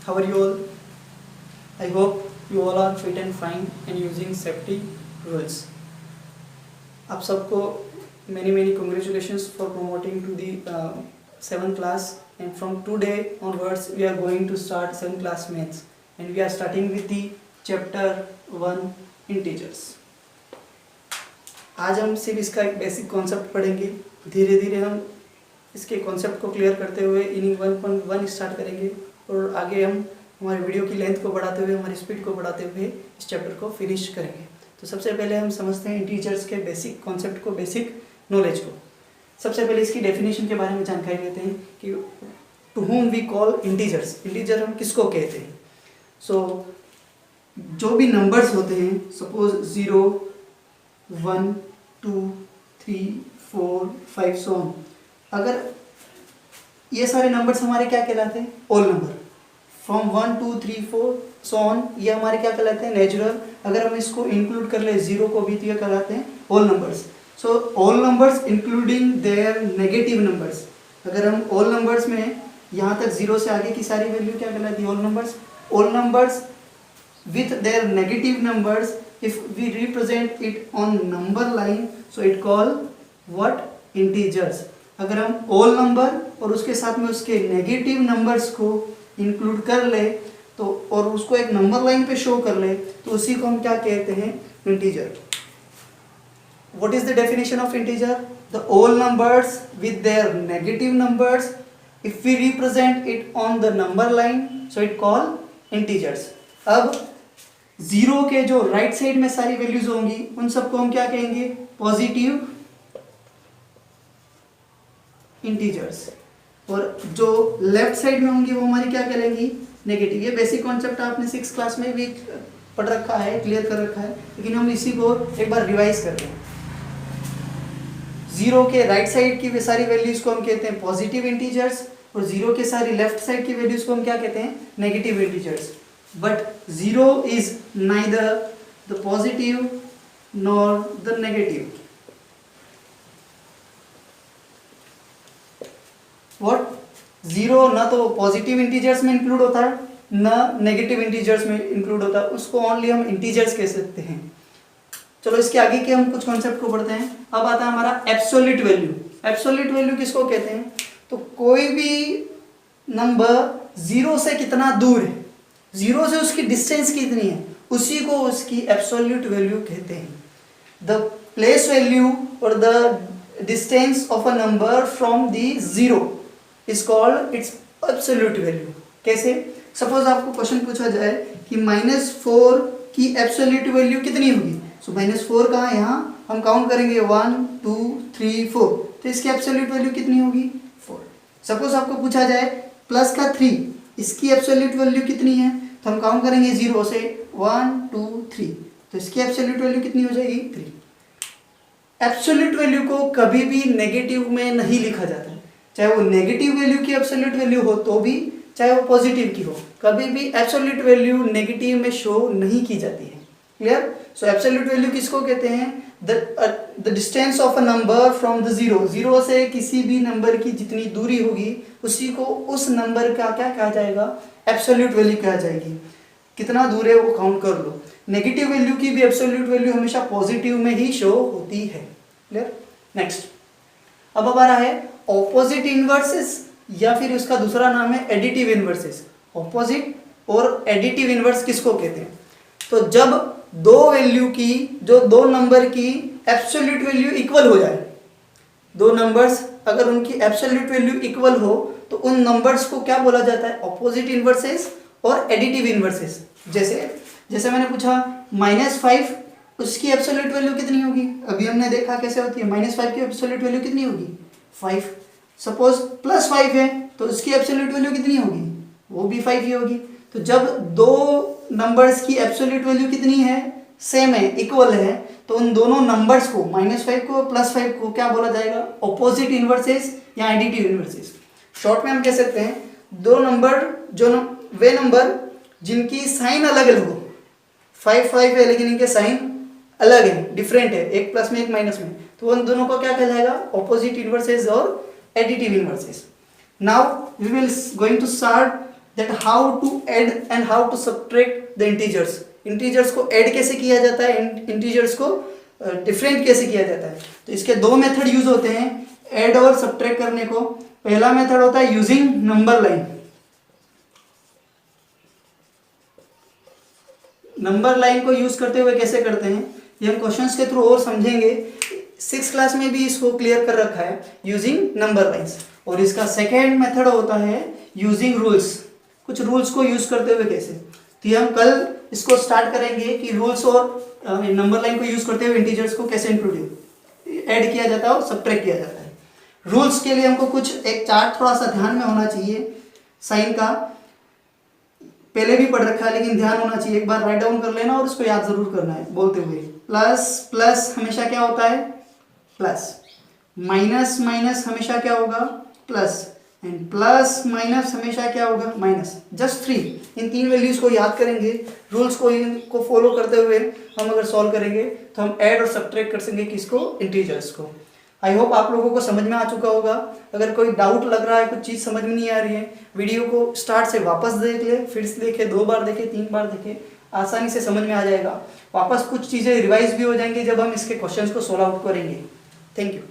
How are you all? I hope you all are fit and fine and using safety rules. आप सबको many congratulations for promoting to the 7th class, and from today onwards we are going to start 7th class maths, and we are starting with the chapter 1 integers. आज हम सिर्फ इसका एक basic concept पढ़ेंगे. धीरे धीरे हम इसके कॉन्सेप्ट को क्लियर करते हुए इनिंग 1.1 स्टार्ट करेंगे और आगे हम हमारे वीडियो की लेंथ को बढ़ाते हुए, हमारी स्पीड को बढ़ाते हुए इस चैप्टर को फिनिश करेंगे. तो सबसे पहले हम समझते हैं इंटीजर्स के बेसिक कॉन्सेप्ट को, बेसिक नॉलेज को. सबसे पहले इसकी डेफिनेशन के बारे में जानकारी लेते हैं कि to whom we call integers. Integer हम किसको कहते हैं? सो जो भी नंबर्स होते हैं, सपोज 0, 1, 2, 3, 4, 5 सो ऑन, अगर ये सारे नंबर्स हमारे क्या कहलाते हैं? All number. From 1, 2, 3, 4 so on, ये हमारे क्या कहलाते हैं? नेचुरल. अगर हम इसको इंक्लूड कर ले 0 को भी, तो ये कहलाते हैं all numbers. So all numbers including there negative numbers. अगर हम ऑल नंबर्स में यहाँ तक 0 से आगे की सारी वैल्यू क्या कहलाती है? All numbers. All numbers with their negative numbers, if we represent it on number line, so it call what? Integers. अगर हम all number और उसके साथ में उसके negative numbers को include कर ले तो और उसको एक number line पे show कर ले तो उसी को हम क्या कहते हैं? Integer. What is the definition of integer? The all numbers with their negative numbers, if we represent it on the number line, so it call integers. अब 0 के जो राइट साइड में सारी वैल्यूज होंगी उन सबको हम क्या कहेंगे? Positive integers. और जो लेफ्ट साइड में होंगी वो हमारी क्या कहलाएंगी? नेगेटिव. ये बेसिक कॉन्सेप्ट आपने 6th क्लास में भी पढ़ रखा है, क्लियर कर रखा है, लेकिन हम इसी को एक बार रिवाइज करते हैं. 0 के राइट साइड की सारी वैल्यूज को हम कहते हैं पॉजिटिव इंटीजर्स और 0 के सारी लेफ्ट साइड की वैल्यूज को हम क्या कहते हैं? Negative integers. But 0 is neither the positive nor the negative. What? 0 ना तो पॉजिटिव इंटीजर्स में इंक्लूड होता है ना नेगेटिव इंटीजर्स में इंक्लूड होता है, उसको ओनली हम इंटीजर्स कह सकते हैं. चलो इसके आगे के हम कुछ कॉन्सेप्ट को पढ़ते हैं. अब आता है हमारा एब्सोल्यूट वैल्यू. एब्सोल्यूट वैल्यू किसको कहते हैं? तो कोई भी नंबर 0 से कितना दूर है, 0 से उसकी डिस्टेंस कितनी है, उसी को उसकी एब्सोल्यूट वैल्यू कहते हैं. द प्लेस वैल्यू और the distance of a number from the 0 is called its absolute value. कैसे? सपोज आपको क्वेश्चन पूछा जाए कि -4 की एब्सोल्यूट वैल्यू कितनी होगी. सो -4 कहाँ है? यहाँ हम काउंट करेंगे 1, 2, 3, 4, तो इसकी एब्सोल्यूट वैल्यू कितनी होगी? 4. सपोज आपको पूछा जाए प्लस का 3, इसकी एब्सोल्यूट वैल्यू कितनी है? तो हम काउंट करेंगे 0 से 1, 2, 3, तो इसकी एब्सोल्यूट वैल्यू कितनी हो जाएगी? 3. एब्सोल्यूट वैल्यू को कभी भी नेगेटिव में नहीं लिखा जाता है. चाहे वो नेगेटिव वैल्यू की एब्सोल्यूट वैल्यू हो तो भी, चाहे वो पॉजिटिव की हो, कभी भी एब्सोल्यूट वैल्यू नेगेटिव में शो नहीं की जाती है. क्लियर? सो एब्सोल्यूट वैल्यू किसको कहते हैं? The distance of a number from the 0 से किसी भी नंबर की जितनी दूरी होगी उसी को उस नंबर का क्या कहा जाएगा? एब्सोल्यूट वैल्यू कहा जाएगी. कितना दूर है वो काउंट कर लो. नेगेटिव वैल्यू की भी एब्सोल्यूट वैल्यू हमेशा पॉजिटिव में ही शो होती है. क्लियर? नेक्स्ट, अब हमारा है ऑपोजिट इनवर्सेस, या फिर उसका दूसरा नाम है एडिटिव इनवर्सेस. ऑपोजिट और एडिटिव इनवर्स किसको कहते हैं? तो जब दो वैल्यू की, जो दो नंबर की एब्सोल्यूट वैल्यू इक्वल हो जाए, दो नंबर्स अगर उनकी एब्सोल्यूट वैल्यू इक्वल हो तो उन नंबर्स को क्या बोला जाता है? ऑपोजिट इनवर्सेस और एडिटिव इनवर्सेस. जैसे मैंने पूछा -5, उसकी एब्सोल्यूट वैल्यू कितनी होगी? अभी हमने देखा कैसे होती है. -5 की एब्सोल्यूट वैल्यू कितनी होगी? 5. सपोज +5 है तो उसकी एब्सोल्यूट वैल्यू कितनी होगी? वो भी 5 ही होगी. तो जब दो नंबर्स की एब्सोल्यूट वैल्यू कितनी है? सेम है, इक्वल है, तो उन दोनों नंबर्स को, -5 को +5 को क्या बोला जाएगा? ऑपोजिट इनवर्सेस या एडिटिव इनवर्सेस. शॉर्ट में हम कह सकते हैं दो नंबर, वे नंबर जिनकी साइन अलग अलग हो. 5 है लेकिन इनके साइन अलग है, डिफरेंट है, एक प्लस में एक माइनस में, तो उन दोनों को क्या कहलाएगा? ऑपोजिट इनवर्सेस और additive inverses. Now we will going to start that how to add and how to subtract the integers. Integers को ऐड कैसे किया जाता है, इंटीजर्स को डिफरेंट कैसे किया जाता है। तो इसके दो मेथड यूज होते हैं ऐड और सब्ट्रैक्ट करने को। पहला मेथड होता है using number line. Number line को यूज करते हुए कैसे करते हैं ये हम क्वेश्चंस के थ्रू और समझेंगे। 6th क्लास में भी इसको क्लियर कर रखा है यूजिंग नंबर लाइंस। और इसका सेकेंड मेथड होता है यूजिंग रूल्स, कुछ रूल्स को यूज करते हुए कैसे। तो ये हम कल इसको स्टार्ट करेंगे कि रूल्स और नंबर लाइन को यूज करते हुए इंटीजर्स को कैसे इंट्रोड्यूस ऐड किया जाता है और सब्ट्रैक्ट किया जाता है। रूल्स के लिए हमको कुछ एक चार्ट थोड़ा सा ध्यान में होना चाहिए, साइन का पहले भी पढ़ रखा है लेकिन ध्यान होना चाहिए, एक बार राइट डाउन कर लेना और उसको याद जरूर करना है बोलते हुए। प्लस प्लस हमेशा क्या होता है प्लस, माइनस माइनस हमेशा क्या होगा प्लस, एंड प्लस माइनस हमेशा क्या होगा माइनस। जस्ट 3 इन 3 वैल्यूज को याद करेंगे, रूल्स को फॉलो करते हुए हम अगर सॉल्व करेंगे तो हम ऐड और सब्ट्रैक्ट कर सकेंगे किसको, इंटीजर्स को। आई होप आप लोगों को समझ में आ चुका होगा। अगर कोई डाउट लग रहा है, कुछ चीज़ समझ में नहीं आ रही है, वीडियो को स्टार्ट से वापस देख ले, फिर से देखे, 2 बार देखे, 3 बार देखे, आसानी से समझ में आ जाएगा। वापस कुछ चीज़ें रिवाइज भी हो जाएंगी जब हम इसके क्वेश्चंस को सोल्व आउट करेंगे। Thank you.